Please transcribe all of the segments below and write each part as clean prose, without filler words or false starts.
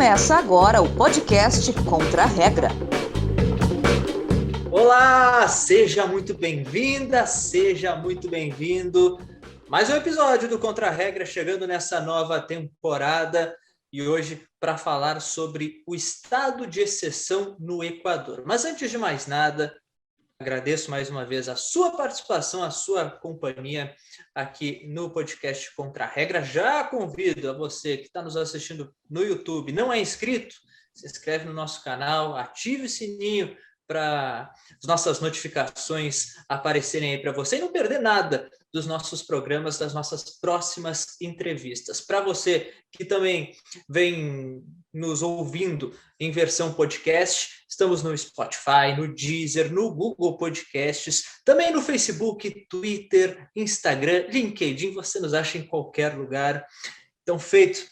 Começa agora o podcast Contra a Regra. Olá, seja muito bem-vinda, seja muito bem-vindo. Mais um episódio do Contra a Regra chegando nessa nova temporada e hoje para falar sobre o estado de exceção no Equador. Mas antes de mais nada, agradeço mais uma vez a sua participação, a sua companhia aqui no podcast Contra a Regra. Já convido a você que está nos assistindo no YouTube, não é inscrito, se inscreve no nosso canal, ative o sininho para as nossas notificações aparecerem aí para você e não perder nada dos nossos programas, das nossas próximas entrevistas. Para você que também vem nos ouvindo em versão podcast, estamos no Spotify, no Deezer, no Google Podcasts, também no Facebook, Twitter, Instagram, LinkedIn, você nos acha em qualquer lugar. Então, feito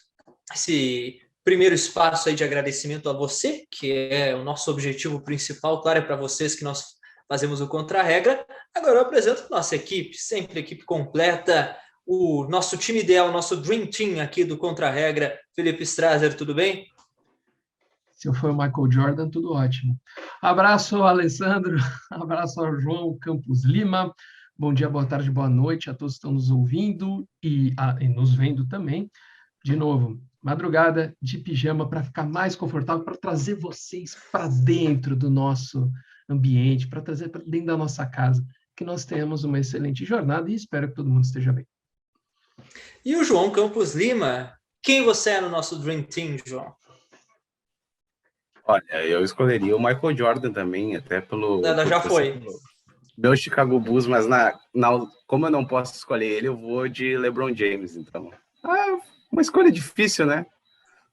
esse primeiro espaço aí de agradecimento a você, que é o nosso objetivo principal, claro, é para vocês que nós fazemos o Contra a Regra. Agora eu apresento a nossa equipe, sempre equipe completa, o nosso time ideal, o nosso Dream Team aqui do Contra a Regra. Felipe Strasser, tudo bem? Se eu for o Michael Jordan, tudo ótimo. Abraço ao Alessandro, abraço ao João Campos Lima. Bom dia, boa tarde, boa noite a todos que estão nos ouvindo e nos vendo também. De novo, madrugada de pijama para ficar mais confortável, para trazer vocês para dentro do nosso ambiente, para trazer para dentro da nossa casa, que nós tenhamos uma excelente jornada e espero que todo mundo esteja bem. E o João Campos Lima, quem você é no nosso Dream Team, João? Olha, eu escolheria o Michael Jordan também, até pelo... Já foi. Meu Chicago Bulls, mas como eu não posso escolher ele, eu vou de LeBron James, então. Uma escolha difícil, né?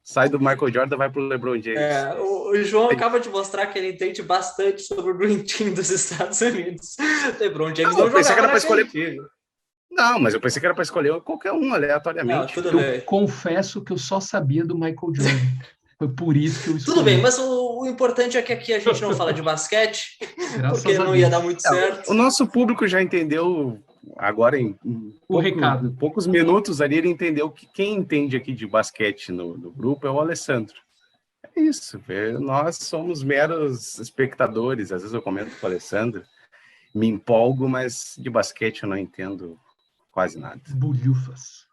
Sai do Michael Jordan, vai pro LeBron James. O João acaba de mostrar que ele entende bastante sobre o Dream Team dos Estados Unidos. LeBron James não jogava que era para escolher. time. Não, mas eu pensei que era para escolher qualquer um aleatoriamente. Eu confesso que eu só sabia do Michael Jordan. Foi por isso que eu escolhi. Tudo bem, mas o importante é que aqui a gente não fala de basquete, porque não ia dar muito certo. O nosso público já entendeu agora em poucos minutos ali, ele entendeu que quem entende aqui de basquete no grupo é o Alessandro. É isso, nós somos meros espectadores. Às vezes eu comento com o Alessandro, me empolgo, mas de basquete eu não entendo quase nada. Bulhufas.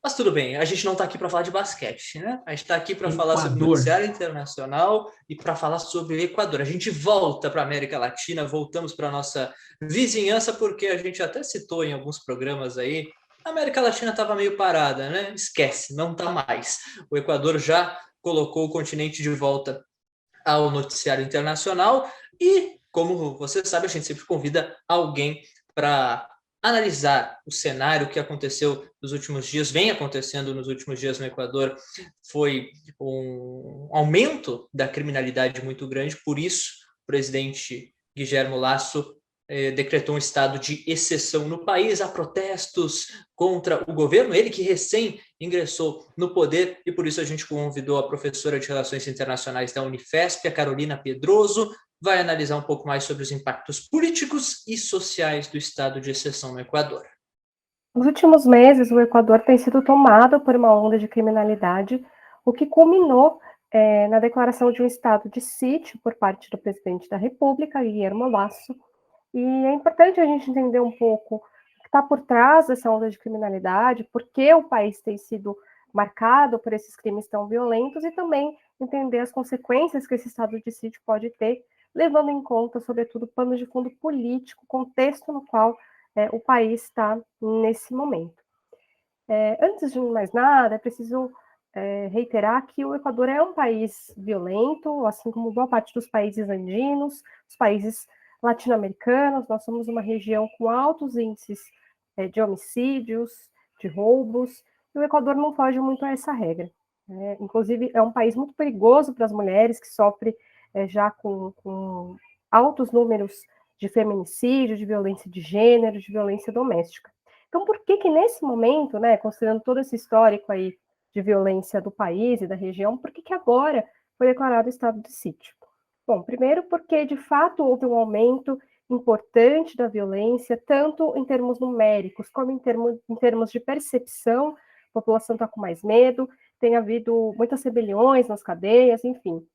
Mas tudo bem, a gente não está aqui para falar de basquete, né? A gente está aqui para falar sobre o noticiário internacional e para falar sobre o Equador. A gente volta para a América Latina, voltamos para a nossa vizinhança, porque a gente até citou em alguns programas aí, a América Latina estava meio parada, né? Esquece, não está mais. O Equador já colocou o continente de volta ao noticiário internacional e, como você sabe, a gente sempre convida alguém para analisar o cenário que aconteceu nos últimos dias, vem acontecendo nos últimos dias no Equador, foi um aumento da criminalidade muito grande, por isso o presidente Guillermo Lasso decretou um estado de exceção no país, há protestos contra o governo, ele que recém ingressou no poder, e por isso a gente convidou a professora de Relações Internacionais da Unifesp, a Carolina Pedroso, vai analisar um pouco mais sobre os impactos políticos e sociais do estado de exceção no Equador. Nos últimos meses, o Equador tem sido tomado por uma onda de criminalidade, o que culminou na declaração de um estado de sítio por parte do presidente da República, Guillermo Lasso, e é importante a gente entender um pouco o que está por trás dessa onda de criminalidade, por que o país tem sido marcado por esses crimes tão violentos e também entender as consequências que esse estado de sítio pode ter, levando em conta, sobretudo, o pano de fundo político, contexto no qual o país está nesse momento. Antes de mais nada, é preciso reiterar que o Equador é um país violento, assim como boa parte dos países andinos, os países latino-americanos. Nós somos uma região com altos índices de homicídios, de roubos, e o Equador não foge muito a essa regra. Inclusive, é um país muito perigoso para as mulheres, que sofre já com altos números de feminicídio, de violência de gênero, de violência doméstica. Então, por que nesse momento, considerando todo esse histórico aí de violência do país e da região, por que agora foi declarado estado de sítio? Bom, primeiro porque, de fato, houve um aumento importante da violência, tanto em termos numéricos, como em termos de percepção. A população está com mais medo, tem havido muitas rebeliões nas cadeias, enfim.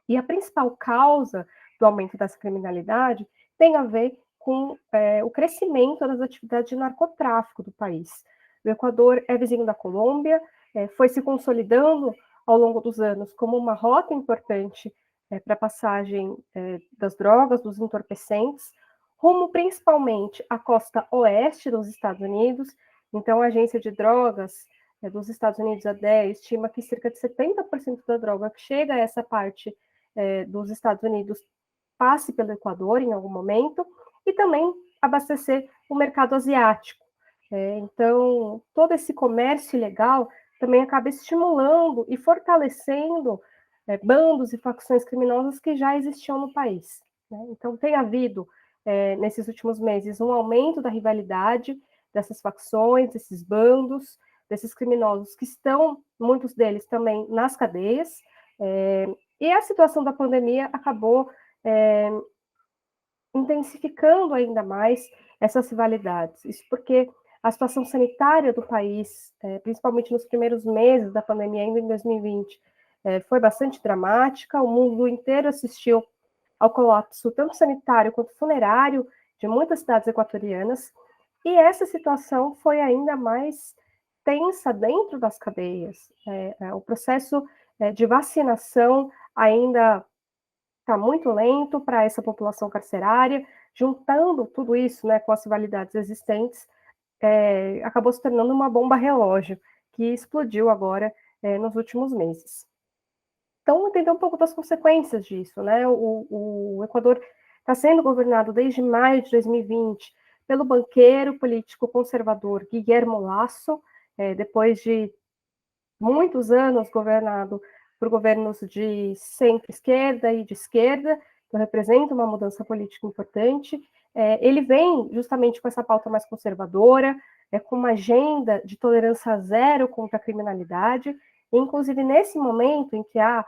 E a principal causa do aumento dessa criminalidade tem a ver com o crescimento das atividades de narcotráfico do país. O Equador é vizinho da Colômbia, foi se consolidando ao longo dos anos como uma rota importante para a passagem das drogas, dos entorpecentes, rumo principalmente à costa oeste dos Estados Unidos. Então, a Agência de Drogas dos Estados Unidos, a DEA, estima que cerca de 70% da droga que chega a essa parte dos Estados Unidos passe pelo Equador em algum momento, e também abastecer o mercado asiático. Então, todo esse comércio ilegal também acaba estimulando e fortalecendo bandos e facções criminosas que já existiam no país. Né? Então, tem havido, nesses últimos meses, um aumento da rivalidade dessas facções, desses bandos, desses criminosos que estão, muitos deles também, nas cadeias, e a situação da pandemia acabou intensificando ainda mais essas rivalidades. Isso porque a situação sanitária do país, principalmente nos primeiros meses da pandemia, ainda em 2020, foi bastante dramática. O mundo inteiro assistiu ao colapso tanto sanitário quanto funerário de muitas cidades equatorianas, e essa situação foi ainda mais tensa dentro das cadeias. O processo de vacinação ainda está muito lento para essa população carcerária, juntando tudo isso, né, com as rivalidades existentes, acabou se tornando uma bomba relógio, que explodiu agora nos últimos meses. Então, entender um pouco das consequências disso, né? O Equador está sendo governado desde maio de 2020 pelo banqueiro político conservador Guillermo Lasso, depois de muitos anos governado por governos de centro-esquerda e de esquerda, que representa uma mudança política importante. Ele vem justamente com essa pauta mais conservadora, com uma agenda de tolerância zero contra a criminalidade, e, inclusive nesse momento em que há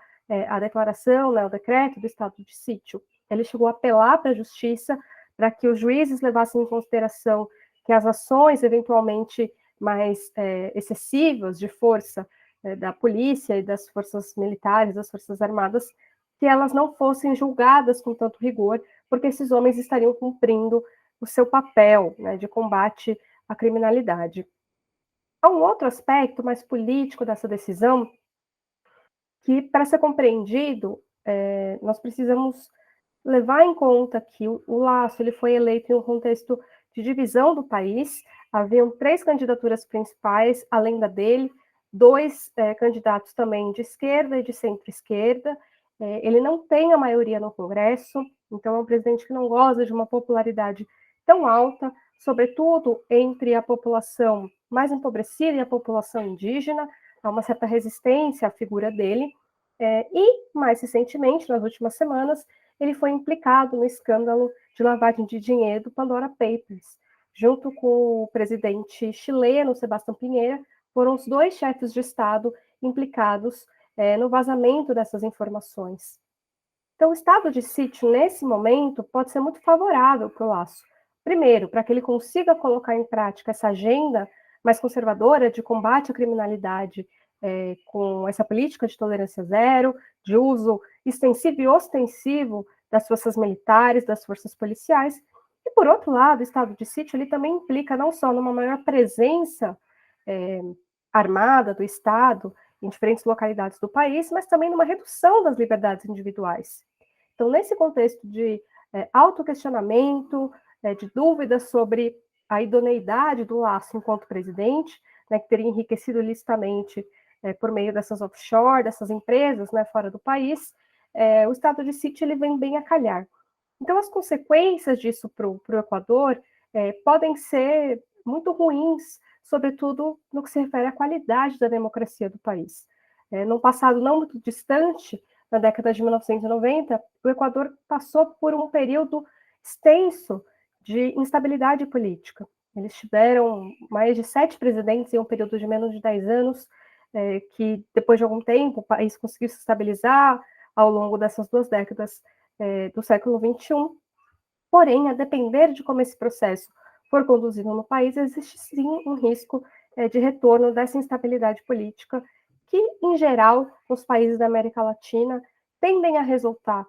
a declaração, né, o decreto do estado de sítio, ele chegou a apelar para a justiça para que os juízes levassem em consideração que as ações eventualmente mais excessivas de força da polícia e das forças militares, das forças armadas, que elas não fossem julgadas com tanto rigor, porque esses homens estariam cumprindo o seu papel, né, de combate à criminalidade. Há um outro aspecto mais político dessa decisão, que, para ser compreendido, nós precisamos levar em conta que o Lasso ele foi eleito em um contexto de divisão do país. Haviam 3 candidaturas principais, além da dele, 2 candidatos também de esquerda e de centro-esquerda. Ele não tem a maioria no Congresso, então é um presidente que não goza de uma popularidade tão alta, sobretudo entre a população mais empobrecida e a população indígena. Há uma certa resistência à figura dele, e, mais recentemente, nas últimas semanas, ele foi implicado no escândalo de lavagem de dinheiro do Pandora Papers. Junto com o presidente chileno, Sebastián Piñera, foram os 2 chefes de Estado implicados no vazamento dessas informações. Então, o estado de sítio, nesse momento, pode ser muito favorável para o Lasso. Primeiro, para que ele consiga colocar em prática essa agenda mais conservadora de combate à criminalidade, com essa política de tolerância zero, de uso extensivo e ostensivo das forças militares, das forças policiais. E, por outro lado, o estado de sítio ele também implica não só numa maior presença armada do Estado em diferentes localidades do país, mas também numa redução das liberdades individuais. Então, nesse contexto de autoquestionamento, de dúvidas sobre a idoneidade do Lasso enquanto presidente, né, que teria enriquecido ilicitamente por meio dessas offshore, dessas empresas, né, fora do país, o estado de sítio ele vem bem a calhar. Então, as consequências disso para o Equador podem ser muito ruins, sobretudo no que se refere à qualidade da democracia do país. No passado não muito distante, na década de 1990, o Equador passou por um período extenso de instabilidade política. Eles tiveram mais de 7 presidentes em um período de menos de 10 anos, que depois de algum tempo o país conseguiu se estabilizar ao longo dessas 2 décadas do século XXI. Porém, a depender de como esse processo for conduzido no país, existe sim um risco de retorno dessa instabilidade política que, em geral, nos países da América Latina, tendem a resultar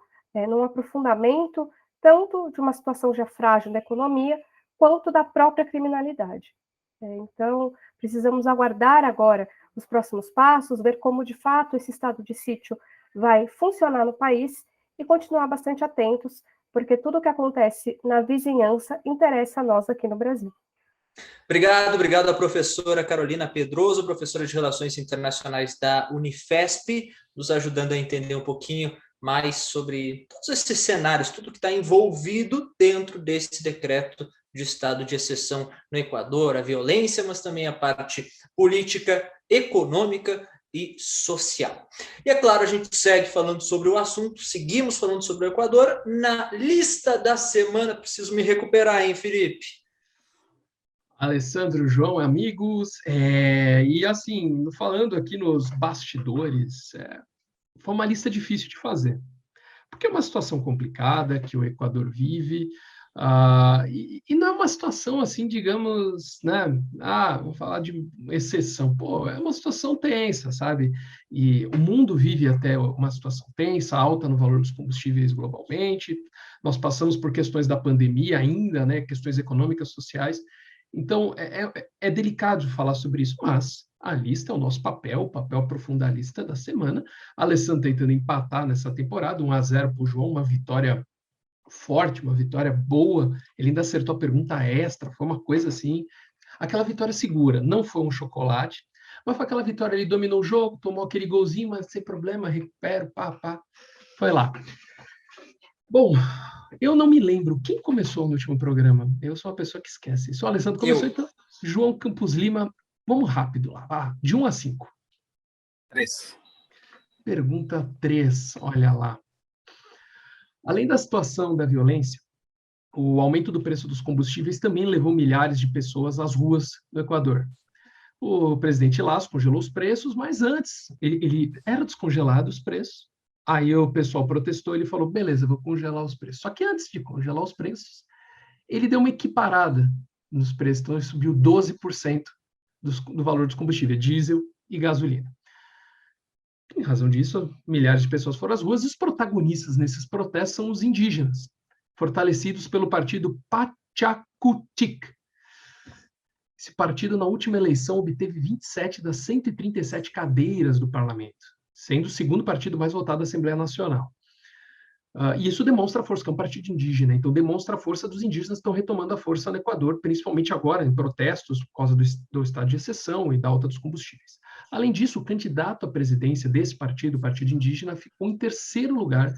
num aprofundamento tanto de uma situação já frágil da economia, quanto da própria criminalidade. Então, precisamos aguardar agora os próximos passos, ver como, de fato, esse estado de sítio vai funcionar no país e continuar bastante atentos, porque tudo o que acontece na vizinhança interessa a nós aqui no Brasil. Obrigado à professora Carolina Pedroso, professora de Relações Internacionais da Unifesp, nos ajudando a entender um pouquinho mais sobre todos esses cenários, tudo que está envolvido dentro desse decreto de estado de exceção no Equador, a violência, mas também a parte política, econômica e social. E é claro, a gente segue falando sobre o assunto, seguimos falando sobre o Equador. Na lista da semana, preciso me recuperar, hein, Felipe? Alessandro, João, amigos, e assim, falando aqui nos bastidores, foi uma lista difícil de fazer, porque é uma situação complicada que o Equador vive, e não é uma situação assim, digamos, né? Vou falar de exceção. Pô, é uma situação tensa, sabe? E o mundo vive até uma situação tensa, alta no valor dos combustíveis globalmente. Nós passamos por questões da pandemia ainda, né? Questões econômicas, sociais. Então, é delicado falar sobre isso, mas a lista é o nosso papel, o papel aprofundar a lista da semana. A Alessandro tentando empatar nessa temporada, 1-0 para o João, uma vitória forte, uma vitória boa. Ele ainda acertou a pergunta extra, foi uma coisa assim, aquela vitória segura, não foi um chocolate, mas foi aquela vitória, ele dominou o jogo, tomou aquele golzinho, mas sem problema, recupero, foi lá. Bom, eu não me lembro quem começou no último programa, eu sou uma pessoa que esquece. Se o Alessandro começou, então, João Campos Lima, vamos rápido lá, de 1 a 5. 3. Pergunta 3, olha lá. Além da situação da violência, o aumento do preço dos combustíveis também levou milhares de pessoas às ruas do Equador. O presidente Lasso congelou os preços, mas antes ele era descongelado os preços. Aí o pessoal protestou, ele falou, beleza, vou congelar os preços. Só que antes de congelar os preços, ele deu uma equiparada nos preços, então ele subiu 12% do valor dos combustíveis, diesel e gasolina. Em razão disso, milhares de pessoas foram às ruas e os protagonistas nesses protestos são os indígenas, fortalecidos pelo partido Pachacutic. Esse partido, na última eleição, obteve 27 das 137 cadeiras do parlamento, sendo o segundo partido mais votado da Assembleia Nacional. E isso demonstra a força, que é um partido indígena, então demonstra a força dos indígenas que estão retomando a força no Equador, principalmente agora em protestos por causa do estado de exceção e da alta dos combustíveis. Além disso, o candidato à presidência desse partido, o Partido Indígena, ficou em terceiro lugar.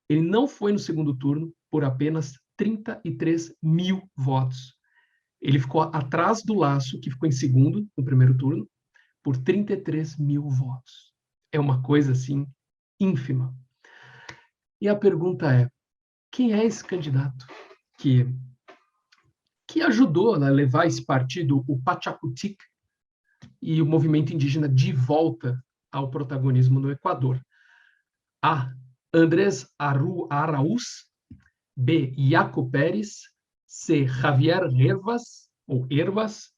Ele não foi no segundo turno por apenas 33 mil votos. Ele ficou atrás do Lasso, que ficou em segundo no primeiro turno, por 33 mil votos. É uma coisa, assim, ínfima. E a pergunta é, quem é esse candidato que ajudou a levar esse partido, o Pachacutic, e o movimento indígena de volta ao protagonismo no Equador? A. Andrés Araúz. B. Iaco Pérez. C. Javier Hervas.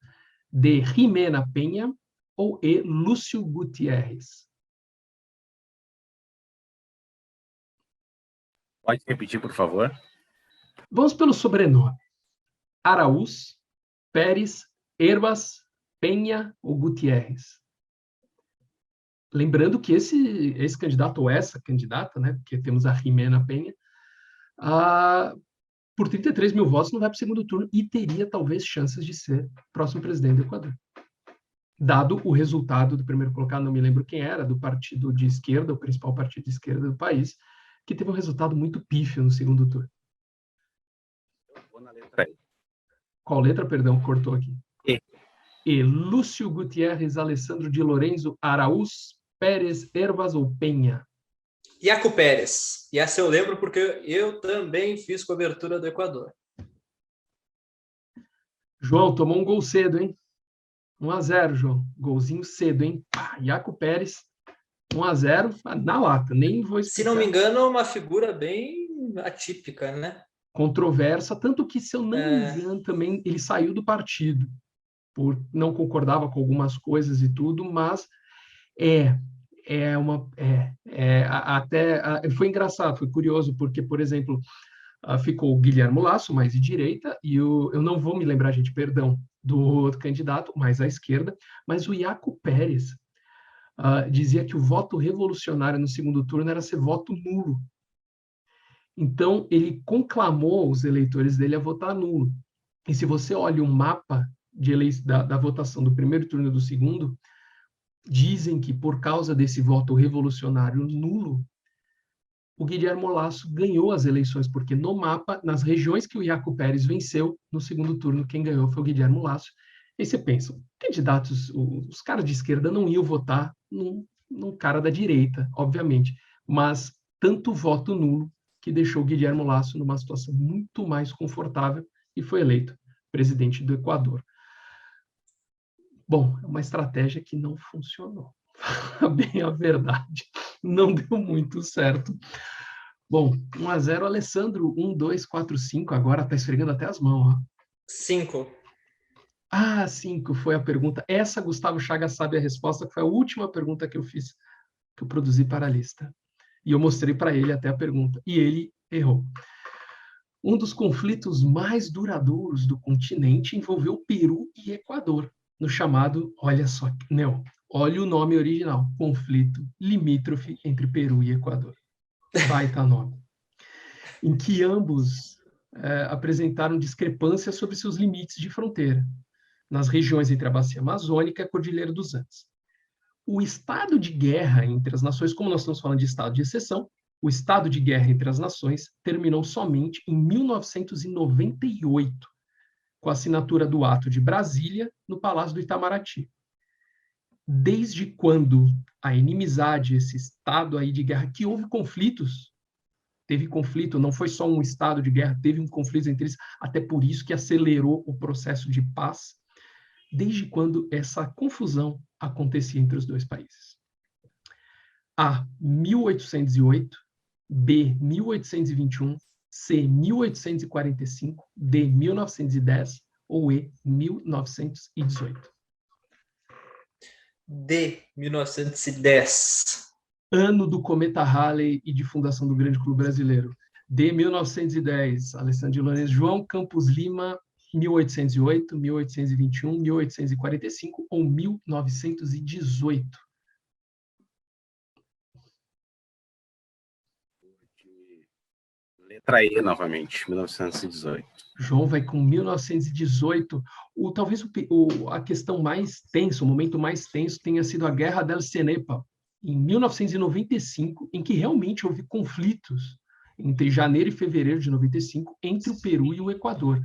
D. Jimena Penha. Ou E. Lúcio Gutierrez. Pode repetir, por favor? Vamos pelo sobrenome. Araúz, Pérez, Hervas, Penha ou Gutierrez. Lembrando que esse candidato, ou essa candidata, né, porque temos a Jimena Penha, por 33 mil votos não vai para o segundo turno e teria talvez chances de ser próximo presidente do Equador. Dado o resultado do primeiro colocado, não me lembro quem era, do partido de esquerda, o principal partido de esquerda do país, que teve um resultado muito pífio no segundo turno. Vou na letra E. Qual letra, perdão, cortou aqui? E. E. Lúcio Gutierrez, Alessandro de Lorenzo, Araúz, Pérez, Hervas ou Penha? Iaco Pérez. E essa eu lembro porque eu também fiz cobertura do Equador. João, tomou um gol cedo, hein? 1-0, João. Golzinho cedo, hein? Iaco Pérez, 1-0, na lata. Nem vou explicar. Se não me engano, é uma figura bem atípica, né? Controversa, tanto que, se eu não me engano, também ele saiu do partido, não concordava com algumas coisas e tudo, mas Foi engraçado, foi curioso, porque, por exemplo, ficou o Guilherme Lasso, mais de direita, e eu não vou me lembrar, gente, perdão, do outro candidato, mais à esquerda, mas o Iaco Pérez dizia que o voto revolucionário no segundo turno era ser voto nulo. Então, ele conclamou os eleitores dele a votar nulo. E se você olha o mapa da votação do primeiro turno e do segundo, dizem que, por causa desse voto revolucionário nulo, o Guilherme Lasso ganhou as eleições, porque no mapa, nas regiões que o Iaco Pérez venceu, no segundo turno, quem ganhou foi o Guilherme Lasso. E você pensa, candidatos, os caras de esquerda não iam votar num cara da direita, obviamente, mas tanto voto nulo que deixou o Guilherme Lasso numa situação muito mais confortável e foi eleito presidente do Equador. Bom, é uma estratégia que não funcionou. Bem a verdade, não deu muito certo. Bom, 1-0, Alessandro, 1, 2, 4, 5, agora está esfregando até as mãos. 5. 5 foi a pergunta. Essa, Gustavo Chagas sabe a resposta, que foi a última pergunta que eu fiz, que eu produzi para a lista. E eu mostrei para ele até a pergunta, e ele errou. Um dos conflitos mais duradouros do continente envolveu Peru e Equador, no chamado, olha só, não, olha o nome original, conflito limítrofe entre Peru e Equador. Baita nome. Em que ambos apresentaram discrepâncias sobre seus limites de fronteira, nas regiões entre a Bacia Amazônica e a Cordilheira dos Andes. O estado de guerra entre as nações, como nós estamos falando de estado de exceção, o estado de guerra entre as nações terminou somente em 1998, com a assinatura do Ato de Brasília, no Palácio do Itamaraty. Desde quando a inimizade, esse estado aí de guerra, que houve conflitos, teve conflito, não foi só um estado de guerra, teve um conflito entre eles, até por isso que acelerou o processo de paz, desde quando essa confusão acontecia entre os dois países. A, 1808, B, 1821, C, 1845, D, 1910 ou E, 1918. D, 1910. Ano do cometa Halley e de fundação do Grande Clube Brasileiro. D, 1910, Alessandro Lourenço, João Campos Lima, 1808, 1821, 1845 ou 1918. Letra E novamente, 1918. João vai com 1918. Talvez a questão mais tensa, o momento mais tenso tenha sido a Guerra del Cenepa, em 1995, em que realmente houve conflitos entre janeiro e fevereiro de 95 entre o Peru e o Equador.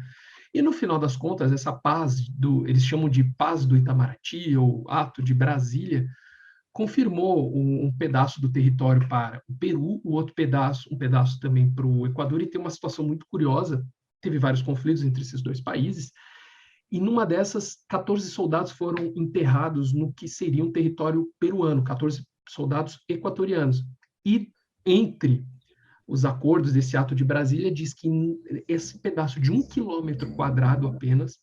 E no final das contas, essa paz, eles chamam de paz do Itamaraty, ou Ato de Brasília, confirmou um pedaço do território para o Peru, o outro pedaço, um pedaço também para o Equador, e tem uma situação muito curiosa, teve vários conflitos entre esses dois países, e numa dessas, 14 soldados foram enterrados no que seria um território peruano, 14 soldados equatorianos. E entre os acordos desse Ato de Brasília, diz que esse pedaço de 1 quilômetro quadrado apenas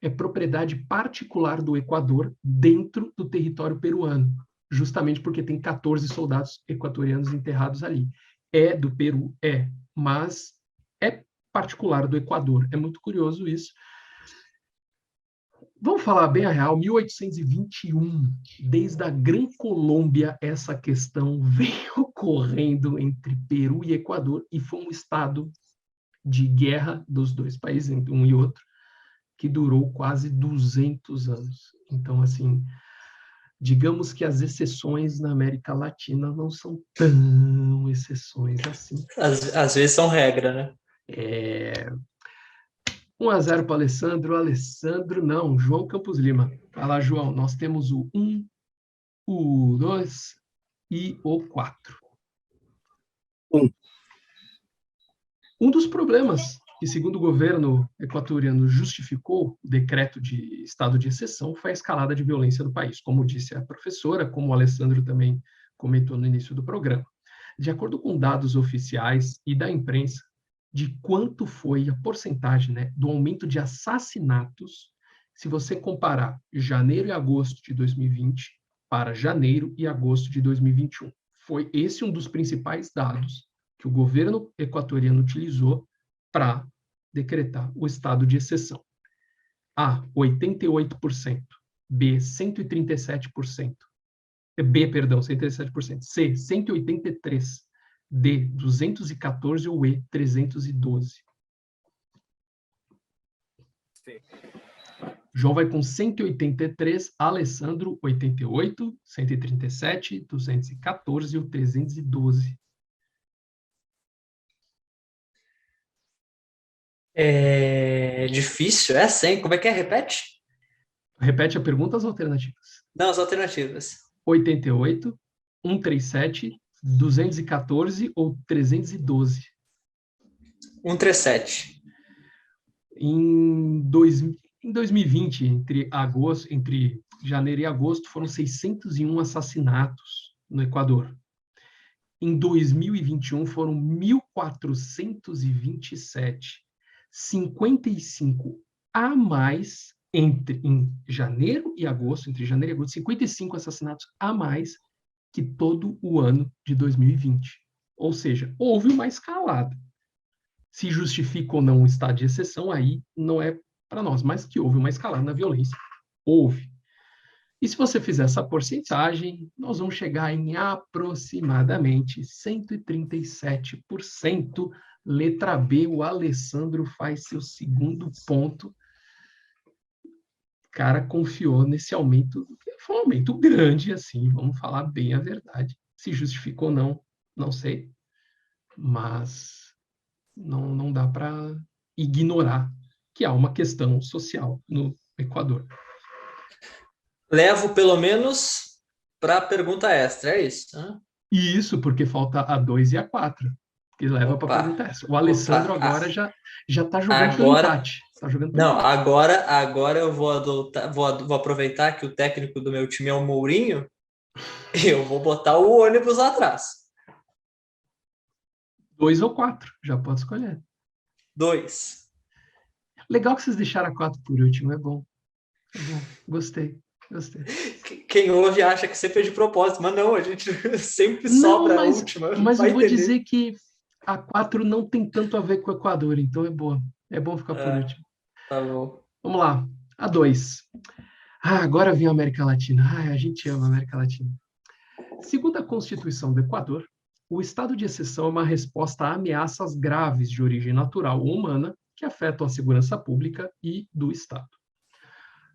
é propriedade particular do Equador dentro do território peruano, justamente porque tem 14 soldados equatorianos enterrados ali. É do Peru? É, mas é particular do Equador. É muito curioso isso. Vamos falar bem a real, 1821, desde a Gran Colômbia, essa questão vem ocorrendo entre Peru e Equador, e foi um estado de guerra dos dois países, entre um e outro, que durou quase 200 anos. Então, assim, digamos que as exceções na América Latina não são tão exceções assim. Às vezes são regra, né? 1-0 para o Alessandro não, João Campos Lima. Vai lá, João, nós temos o 1, o 2 e o 4. 1. Um dos problemas que, segundo o governo equatoriano, justificou o decreto de estado de exceção foi a escalada de violência do país, como disse a professora, como o Alessandro também comentou no início do programa. De acordo com dados oficiais e da imprensa, de quanto foi a porcentagem, né, do aumento de assassinatos, se você comparar janeiro e agosto de 2020 para janeiro e agosto de 2021. Foi esse um dos principais dados que o governo equatoriano utilizou para decretar o estado de exceção. A, 88%. B, 137%. B, perdão, 137%. C, 183%. D, 214% ou E, 312%. Sim. João vai com 183, Alessandro, 88, 137, 214 e o 312. É difícil essa, hein? Como é que é? Repete? Repete a pergunta, as alternativas. Não, as alternativas. 88, 137, 214 ou 312. 137. Em 2020, entre janeiro e agosto, foram 601 assassinatos no Equador. Em 2021, foram 1.427. 55 a mais em janeiro e agosto, 55 assassinatos a mais que todo o ano de 2020. Ou seja, houve uma escalada. Se justifica ou não um estado de exceção, aí não é para nós, mas que houve uma escalada na violência. Houve. E se você fizer essa porcentagem, nós vamos chegar em aproximadamente 137%. Letra B, o Alessandro faz seu segundo ponto. O cara confiou nesse aumento, foi um aumento grande, assim, vamos falar bem a verdade. Se justificou ou não, não sei. Mas não dá para ignorar que há uma questão social no Equador. Levo pelo menos para a pergunta extra, é isso? E isso porque falta a 2 e a 4, que leva para a pergunta extra. O Alessandro agora já está jogando pelo empate. Tá jogando pelo empate. Agora eu vou aproveitar que o técnico do meu time é o Mourinho e eu vou botar o ônibus lá atrás. 2 ou 4, já pode escolher. 2. Legal que vocês deixaram a 4 por último, é bom. É bom, gostei. Quem ouve acha que sempre é de propósito, mas não, a gente sempre sobra a última. Mas eu vou dizer que a 4 não tem tanto a ver com o Equador, então é boa. É bom ficar por último. Tá bom. Vamos lá, a 2. Agora vem a América Latina. A gente ama a América Latina. Segundo a Constituição do Equador, o estado de exceção é uma resposta a ameaças graves de origem natural ou humana que afetam a segurança pública e do Estado.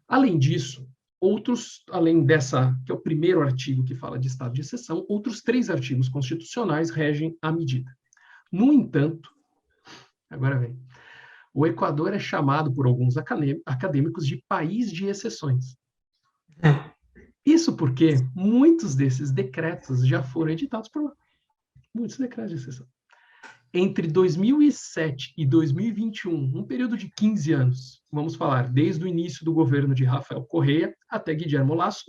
Além disso, além dessa, que é o primeiro artigo que fala de estado de exceção, outros 3 artigos constitucionais regem a medida. No entanto, agora vem, o Equador é chamado por alguns acadêmicos de país de exceções. Isso porque muitos desses decretos já foram editados por lá. Muitos decretos de exceção. Entre 2007 e 2021, um período de 15 anos, vamos falar desde o início do governo de Rafael Correa até Guillermo Lasso,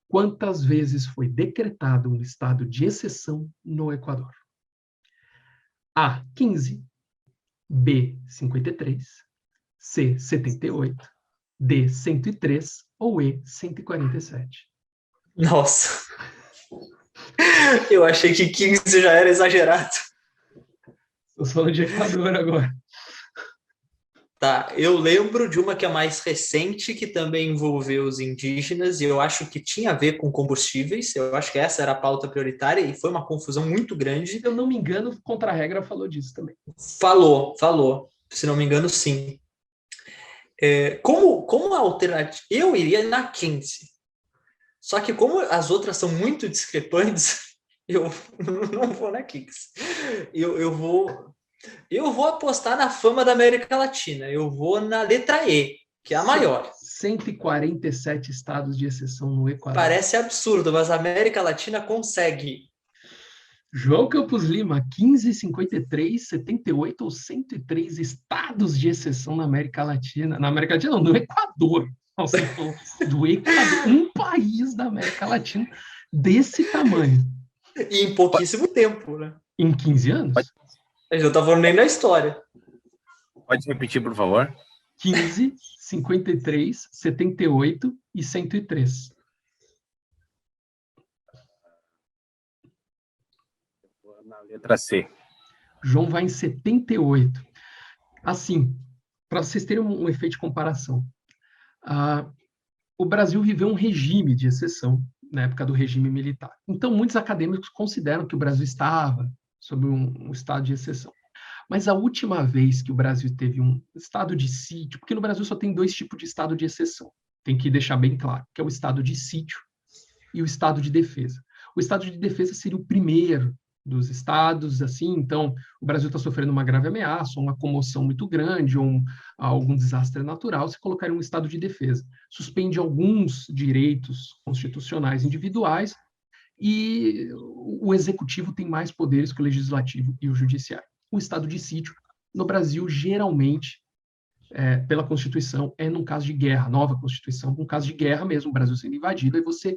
quantas vezes foi decretado um estado de exceção no Equador? A, 15. B, 53. C, 78. D, 103. Ou E, 147. Nossa. Eu achei que 15 já era exagerado. Estou falando de Equador agora. Tá, eu lembro de uma que é mais recente, que também envolveu os indígenas, e eu acho que tinha a ver com combustíveis. Eu acho que essa era a pauta prioritária, e foi uma confusão muito grande. Se eu não me engano, Contra a Regra falou disso também. Falou. Se não me engano, sim. Como a alternativa... Eu iria na 15. Só que como as outras são muito discrepantes, eu não vou na 15. Eu vou apostar na fama da América Latina. Eu vou na letra E, que é a maior. 147 estados de exceção no Equador. Parece absurdo, mas a América Latina consegue. João Campos Lima, 15, 53, 78 ou 103 estados de exceção na América Latina. Na América Latina, não, no Equador. Nossa, do Equador, um país da América Latina desse tamanho. E em pouquíssimo tempo, né? Em 15 anos? A gente não tá falando nem da história. Pode repetir, por favor? 15, 53, 78 e 103. Letra C. João vai em 78. Assim, para vocês terem um efeito de comparação, o Brasil viveu um regime de exceção na época do regime militar. Então, muitos acadêmicos consideram que o Brasil estava sob um estado de exceção. Mas a última vez que o Brasil teve um estado de sítio, porque no Brasil só tem 2 tipos de estado de exceção, tem que deixar bem claro, que é o estado de sítio e o estado de defesa. O estado de defesa seria o primeiro dos estados, assim, então o Brasil está sofrendo uma grave ameaça, uma comoção muito grande, ou algum desastre natural, se colocaria um estado de defesa. Suspende alguns direitos constitucionais individuais e o executivo tem mais poderes que o legislativo e o judiciário. O estado de sítio, no Brasil, geralmente, pela Constituição, é num caso de guerra, nova Constituição, num caso de guerra mesmo, o Brasil sendo invadido, aí você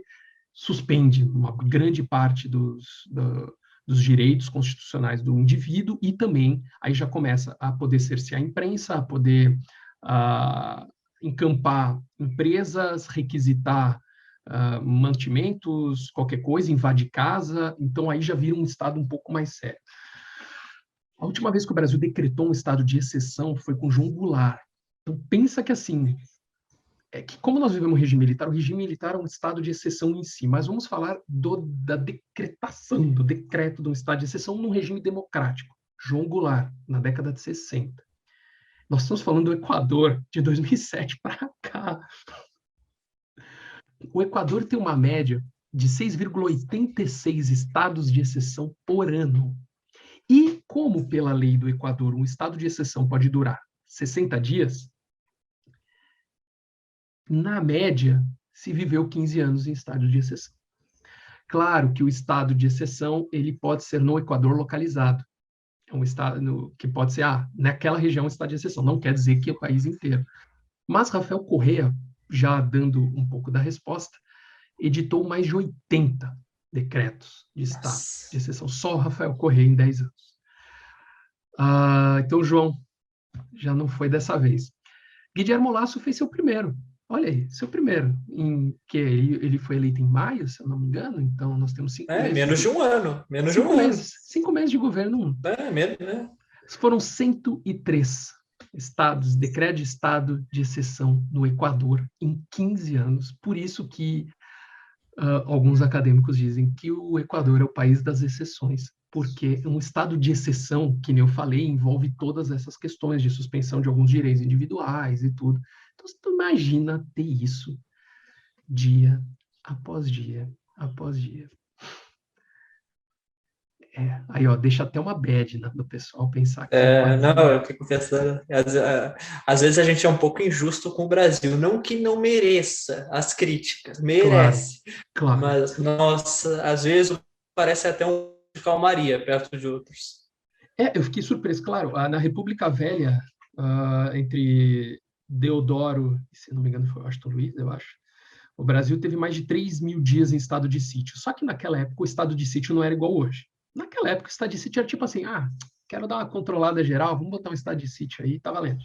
suspende uma grande parte dos direitos constitucionais do indivíduo e também aí já começa a poder cercear a imprensa, a poder encampar empresas, requisitar mantimentos, qualquer coisa, invadir casa, então aí já vira um estado um pouco mais sério. A última vez que o Brasil decretou um estado de exceção foi com João Goulart. Então pensa que assim, que como nós vivemos o regime militar é um estado de exceção em si, mas vamos falar da decretação, do decreto de um estado de exceção num regime democrático. João Goulart, na década de 60. Nós estamos falando do Equador, de 2007 para cá. O Equador tem uma média de 6,86 estados de exceção por ano. E como pela lei do Equador um estado de exceção pode durar 60 dias, na média, se viveu 15 anos em estado de exceção. Claro que o estado de exceção ele pode ser no Equador localizado. É um estado que pode ser, naquela região, um estado de exceção. Não quer dizer que é o país inteiro. Mas Rafael Correa, já dando um pouco da resposta, editou mais de 80 decretos de estado de exceção. Só o Rafael Correa em 10 anos. Então, João, já não foi dessa vez. Guilherme Lasso fez seu primeiro. Olha aí, seu primeiro, ele foi eleito em maio, se eu não me engano, então nós temos 5 meses. Menos de um ano. Menos de um ano. 5 meses de governo. Menos, né? Foram 103 estados, decreto de estado de exceção no Equador em 15 anos. Por isso que alguns acadêmicos dizem que o Equador é o país das exceções, porque um estado de exceção, que nem eu falei, envolve todas essas questões de suspensão de alguns direitos individuais e tudo. Então, você imagina ter isso dia após dia, após dia. Aí, deixa até uma bad do pessoal pensar que... eu fico pensando... Às vezes a gente é um pouco injusto com o Brasil. Não que não mereça as críticas, merece. Claro. Mas, nossa, às vezes parece até um de calmaria perto de outros. Eu fiquei surpreso. Claro, na República Velha, entre Deodoro, se não me engano foi Washington Luiz, eu acho, o Brasil teve mais de 3.000 dias em estado de sítio. Só que naquela época o estado de sítio não era igual hoje. Naquela época o estado de sítio era tipo assim, quero dar uma controlada geral, vamos botar um estado de sítio aí, tá valendo.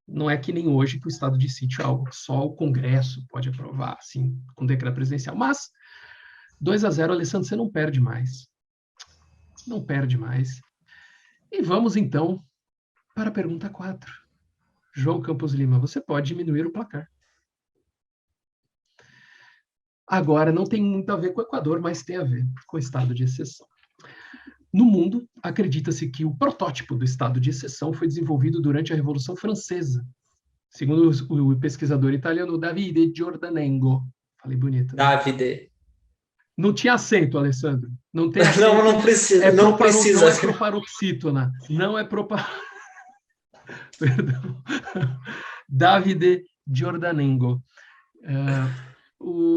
Não é que nem hoje que o estado de sítio é algo que só o Congresso pode aprovar, assim, com decreto presidencial. Mas 2-0, Alessandro, você não perde mais. Não perde mais. E vamos, então, para a pergunta 4. João Campos Lima, você pode diminuir o placar. Agora, não tem muito a ver com o Equador, mas tem a ver com o estado de exceção. No mundo, acredita-se que o protótipo do estado de exceção foi desenvolvido durante a Revolução Francesa, segundo o pesquisador italiano Davide Giordanengo. Falei bonito, né? Davide. Não tinha acento, Alessandro. Não tem acento. Não precisa. Não é proparoxítona. Não é Perdão. Davide Giordanengo.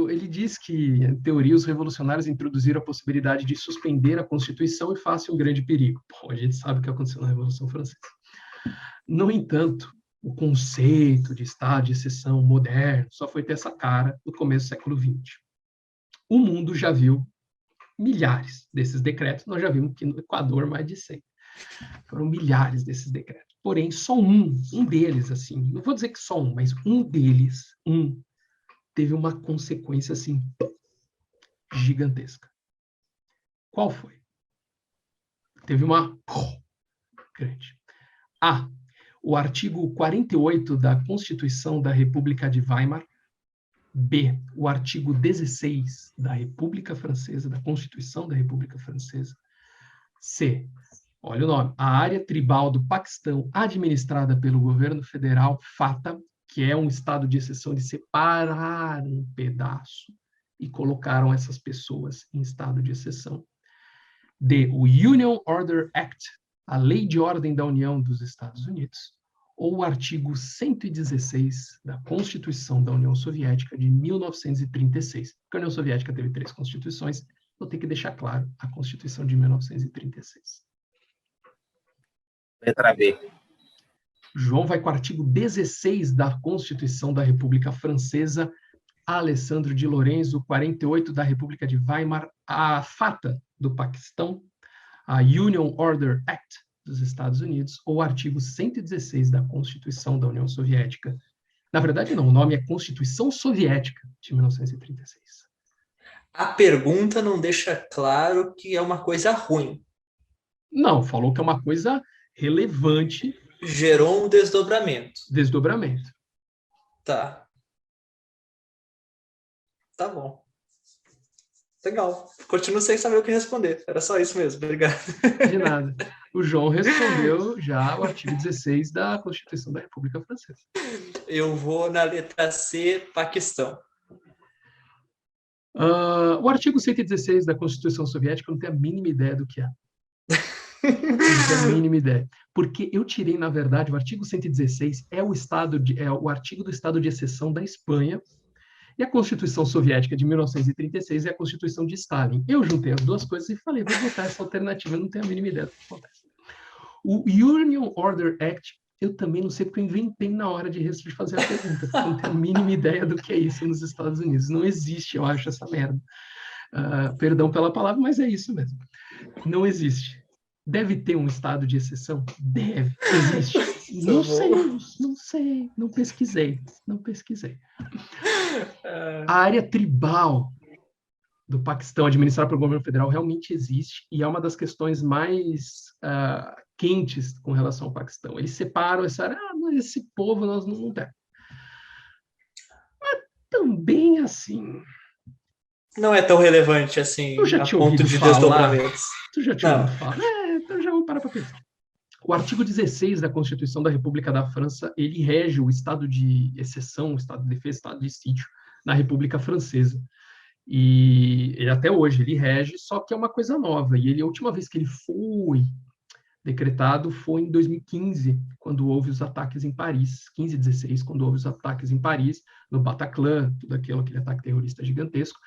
Ele diz que, em teoria, os revolucionários introduziram a possibilidade de suspender a Constituição e face um grande perigo. A gente sabe o que aconteceu na Revolução Francesa. No entanto, o conceito de estado de exceção moderno só foi ter essa cara no começo do século XX. O mundo já viu milhares desses decretos, nós já vimos que no Equador mais de 100. Foram milhares desses decretos. Porém, só um deles, assim, não vou dizer que só um, mas um deles, teve uma consequência, assim, gigantesca. Qual foi? Teve uma grande. A. O artigo 48 da Constituição da República de Weimar. B. O artigo 16 da República Francesa, da Constituição da República Francesa. C. Olha o nome. A área tribal do Paquistão, administrada pelo governo federal, FATA, que é um estado de exceção, de separar um pedaço e colocaram essas pessoas em estado de exceção. D. O Union Order Act, a Lei de Ordem da União dos Estados Unidos, ou o artigo 116 da Constituição da União Soviética de 1936. Porque a União Soviética teve 3 constituições, vou ter que deixar claro a Constituição de 1936. Letra B. João vai com o artigo 16 da Constituição da República Francesa, Alessandro de Lorenzo, 48 da República de Weimar, a FATA do Paquistão, a Union Order Act dos Estados Unidos, ou o artigo 116 da Constituição da União Soviética. Na verdade, não, o nome é Constituição Soviética de 1936. A pergunta não deixa claro que é uma coisa ruim. Não, falou que é uma coisa relevante. Gerou um desdobramento. Desdobramento. Tá. Tá bom. Legal. Continuo sem saber o que responder. Era só isso mesmo. Obrigado. De nada. O João respondeu já o artigo 16 da Constituição da República Francesa. Eu vou na letra C, Paquistão. O artigo 116 da Constituição Soviética eu não tenho a mínima ideia do que é. Não tenho a mínima ideia. Porque eu tirei, na verdade, o artigo 116 é o artigo do estado de exceção da Espanha, e a Constituição Soviética de 1936 é a Constituição de Stalin. Eu juntei as duas coisas e falei, vou botar essa alternativa, eu não tenho a mínima ideia do que acontece. O Union Order Act, eu também não sei porque eu inventei na hora de fazer a pergunta, porque eu não tenho a mínima ideia do que é isso nos Estados Unidos. Não existe, eu acho, essa merda. Perdão pela palavra, mas é isso mesmo. Não existe. Deve ter um estado de exceção? Deve. Existe. Não sei. Não pesquisei. A área tribal do Paquistão, administrada pelo governo federal, realmente existe e é uma das questões mais quentes com relação ao Paquistão. Eles separam essa área, esse povo nós não temos. Mas também assim... Não é tão relevante assim a ponto de desdobramentos. Tu já tinha ouvido falar? Então já vamos parar para pensar. O artigo 16 da Constituição da República da França, ele rege o estado de exceção, o estado de defesa, o estado de sítio na República Francesa. E ele, até hoje ele rege, só que é uma coisa nova. E a última vez que ele foi decretado foi em 2015, quando houve os ataques em Paris, 15 e 16, quando houve os ataques em Paris, no Bataclan, tudo aquele ataque terrorista gigantesco,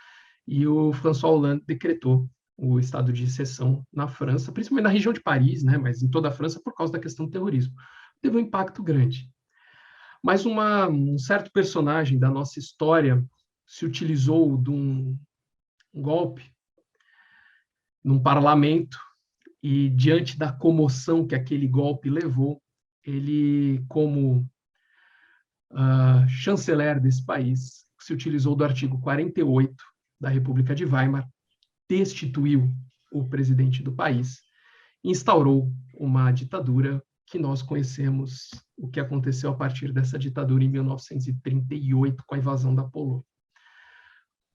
e o François Hollande decretou o estado de exceção na França, principalmente na região de Paris, né, mas em toda a França por causa da questão do terrorismo. Teve um impacto grande. Mas um certo personagem da nossa história se utilizou de um golpe num parlamento e, diante da comoção que aquele golpe levou, ele, como chanceler desse país, se utilizou do artigo 48 da República de Weimar, destituiu o presidente do país, instaurou uma ditadura que nós conhecemos o que aconteceu a partir dessa ditadura em 1938, com a invasão da Polônia.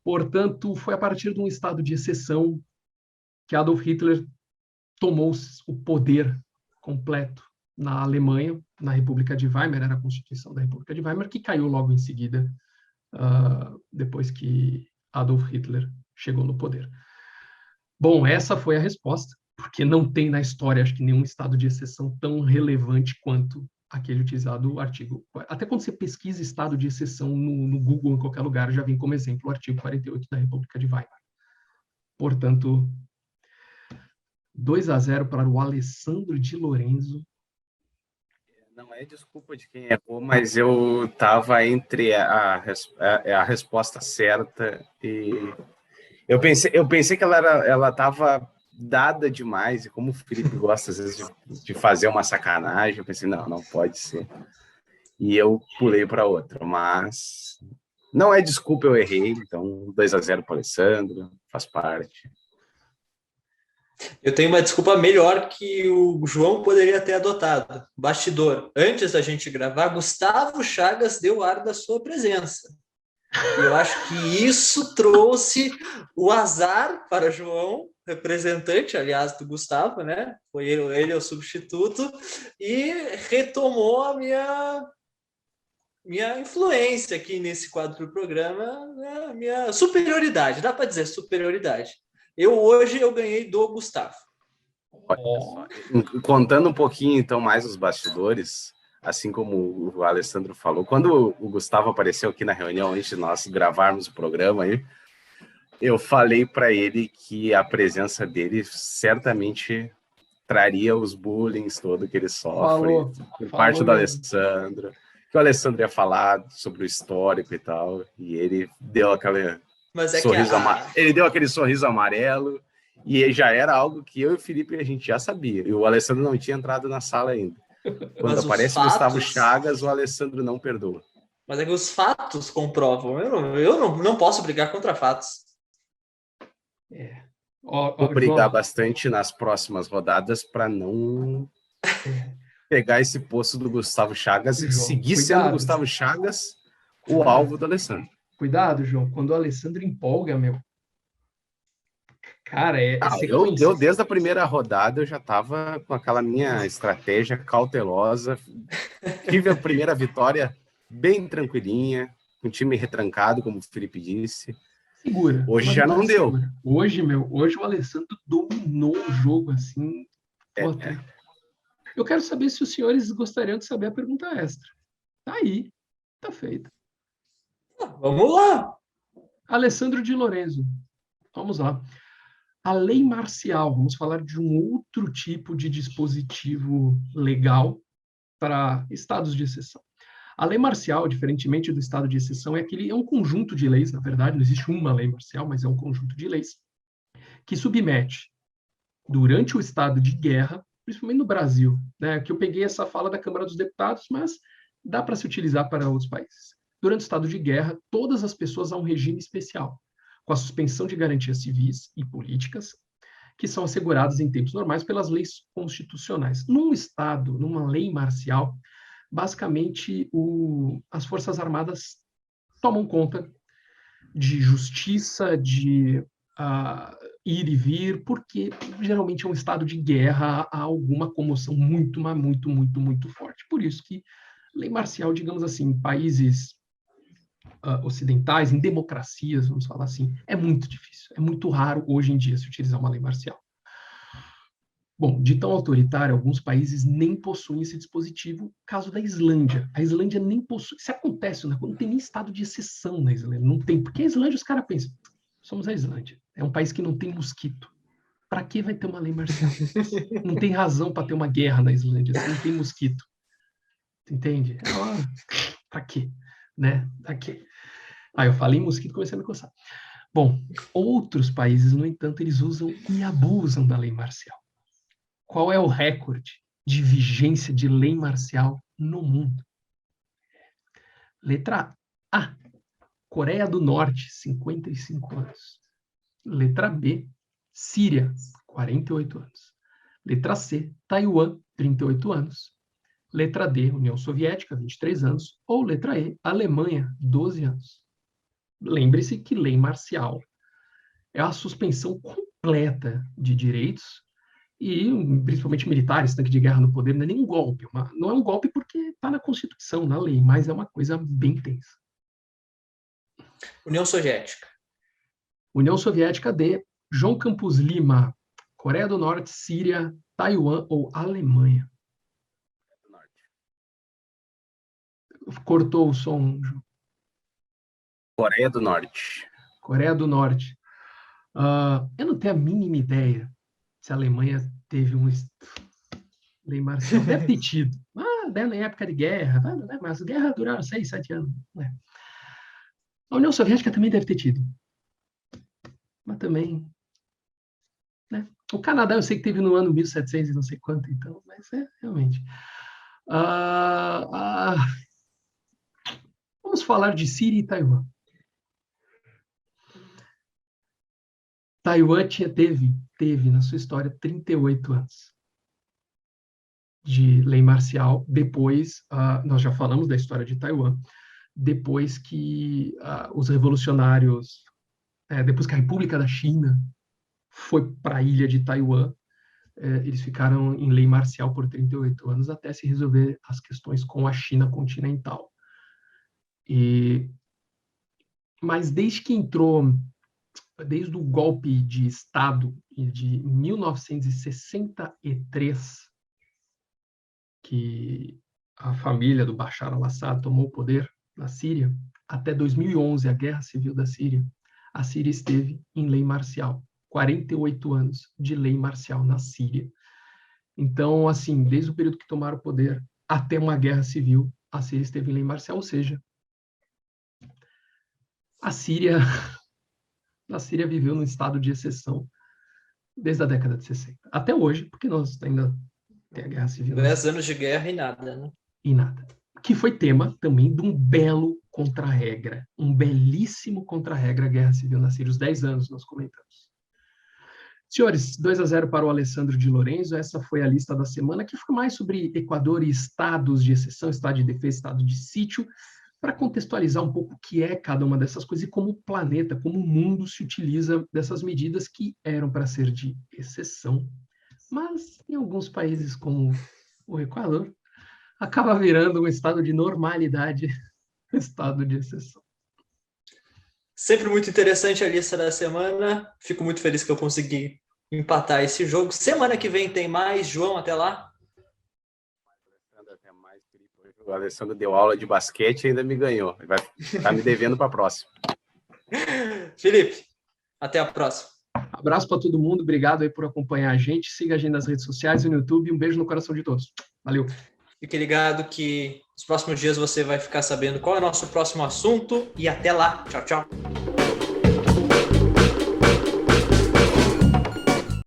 Portanto, foi a partir de um estado de exceção que Adolf Hitler tomou o poder completo na Alemanha, na República de Weimar, era a Constituição da República de Weimar, que caiu logo em seguida, depois que Adolf Hitler chegou no poder. Bom, essa foi a resposta, porque não tem na história, acho que, nenhum estado de exceção tão relevante quanto aquele utilizado no artigo. Até quando você pesquisa estado de exceção no Google, em qualquer lugar, já vem como exemplo o artigo 48 da República de Weimar. Portanto, 2-0 para o Alessandro de Lorenzo. Não é desculpa de quem errou, mas eu estava entre a resposta certa e... Eu pensei que ela estava dada demais, e como o Felipe gosta, às vezes, de fazer uma sacanagem, eu pensei, não pode ser. E eu pulei para outra, mas não é desculpa, eu errei, então 2-0 para o Alessandro, faz parte. Eu tenho uma desculpa melhor que o João poderia ter adotado. Bastidor. Antes da gente gravar, Gustavo Chagas deu ar da sua presença. E eu acho que isso trouxe o azar para João, representante, aliás, do Gustavo, né? Foi ele é o substituto, e retomou a minha influência aqui nesse quadro do programa, né? A minha superioridade, dá para dizer superioridade. Hoje eu ganhei do Gustavo. Olha só. Contando um pouquinho, então, mais os bastidores, assim como o Alessandro falou, quando o Gustavo apareceu aqui na reunião, antes de nós gravarmos o programa aí, eu falei para ele que a presença dele certamente traria os bullying todo que ele sofre por parte do Alessandro, que o Alessandro ia falar sobre o histórico e tal, e ele deu aquele ele deu aquele sorriso amarelo, e já era algo que eu e o Felipe a gente já sabia, e o Alessandro não tinha entrado na sala ainda. Quando aparece Gustavo Chagas, o Alessandro não perdoa. Mas é que os fatos comprovam. Eu não posso brigar contra fatos. Vou brigar bastante nas próximas rodadas para não pegar esse posto do Gustavo Chagas e seguir sendo Gustavo Chagas o alvo do Alessandro. Cuidado, João. Quando o Alessandro empolga, meu... Cara, eu desde a primeira rodada eu já estava com aquela minha estratégia cautelosa. Tive a primeira vitória bem tranquilinha, com o time retrancado, como o Felipe disse. Segura. Hoje já não deu. Hoje o Alessandro dominou o jogo, assim. Eu quero saber se os senhores gostariam de saber a pergunta extra. Tá aí. Tá feito. Vamos lá. Alessandro de Lorenzo. Vamos lá. A lei marcial, vamos falar de um outro tipo de dispositivo legal para estados de exceção. A lei marcial, diferentemente do estado de exceção, é um conjunto de leis, na verdade, não existe uma lei marcial, mas é um conjunto de leis, que submete, durante o estado de guerra, principalmente no Brasil, né, que eu peguei essa fala da Câmara dos Deputados, mas dá para se utilizar para outros países. Durante o estado de guerra, todas as pessoas há um regime especial, com a suspensão de garantias civis e políticas, que são asseguradas em tempos normais pelas leis constitucionais. Num estado, numa lei marcial, basicamente as Forças Armadas tomam conta de justiça, de ir e vir, porque geralmente é um estado de guerra, há alguma comoção muito, mas muito, muito, muito forte. Por isso que lei marcial, digamos assim, em países ocidentais, em democracias, vamos falar assim, é muito difícil, é muito raro hoje em dia se utilizar uma lei marcial. Bom, de tão autoritário, alguns países nem possuem esse dispositivo, caso da Islândia. A Islândia nem possui, isso acontece, né? Não tem nem estado de exceção na Islândia, não tem, porque a Islândia os caras pensam, somos a Islândia, é um país que não tem mosquito. Para que vai ter uma lei marcial? Não tem razão para ter uma guerra na Islândia, se não tem mosquito. Entende? Para quê? Né? Para quê? Eu falei em mosquito e comecei a me coçar. Bom, outros países, no entanto, eles usam e abusam da lei marcial. Qual é o recorde de vigência de lei marcial no mundo? Letra A, Coreia do Norte, 55 anos. Letra B, Síria, 48 anos. Letra C, Taiwan, 38 anos. Letra D, União Soviética, 23 anos. Ou letra E, Alemanha, 12 anos. Lembre-se que lei marcial é a suspensão completa de direitos e, principalmente militares, tanque de guerra no poder, não é nem um golpe. Não é um golpe porque está na Constituição, na lei, mas é uma coisa bem tensa. União Soviética. União Soviética D, João Campos Lima, Coreia do Norte, Síria, Taiwan ou Alemanha. Cortou o som, João. Coreia do Norte. Coreia do Norte. Eu não tenho a mínima ideia se a Alemanha teve um lei marcial. Deve ter tido. Na época de guerra, mas a guerra duraram 6, 7 anos. Né? A União Soviética também deve ter tido. Mas também... Né? O Canadá eu sei que teve no ano 1700 e não sei quanto, então, mas realmente... Vamos falar de Síria e Taiwan. Taiwan teve na sua história 38 anos de lei marcial. Depois, nós já falamos da história de Taiwan, depois que os revolucionários, depois que a República da China foi para a ilha de Taiwan, eles ficaram em lei marcial por 38 anos até se resolver as questões com a China continental. Mas desde o golpe de Estado de 1963, que a família do Bashar al-Assad tomou o poder na Síria, até 2011, a Guerra Civil da Síria, a Síria esteve em lei marcial. 48 anos de lei marcial na Síria. Então, assim, desde o período que tomaram o poder até uma guerra civil, a Síria esteve em lei marcial, ou seja, a Síria viveu num estado de exceção desde a década de 60. Até hoje, porque nós ainda temos a guerra civil. 10 anos de guerra e nada, né? E nada. Que foi tema também de um belo contra-regra, um belíssimo contra-regra, a guerra civil na Síria, os 10 anos nós comentamos. Senhores, 2-0 para o Alessandro de Lorenzo. Essa foi a lista da semana, que foi mais sobre Equador e estados de exceção, estado de defesa, estado de sítio, para contextualizar um pouco o que é cada uma dessas coisas e como o planeta, como o mundo se utiliza dessas medidas que eram para ser de exceção, mas em alguns países como o Equador, acaba virando um estado de normalidade, um estado de exceção. Sempre muito interessante a lista da semana. Fico muito feliz que eu consegui empatar esse jogo. Semana que vem tem mais. João, até lá. O Alessandro deu aula de basquete e ainda me ganhou. Vai estar me devendo para a próxima. Felipe, até a próxima. Abraço para todo mundo. Obrigado aí por acompanhar a gente. Siga a gente nas redes sociais e no YouTube. Um beijo no coração de todos. Valeu. Fique ligado que nos próximos dias você vai ficar sabendo qual é o nosso próximo assunto. E até lá. Tchau, tchau.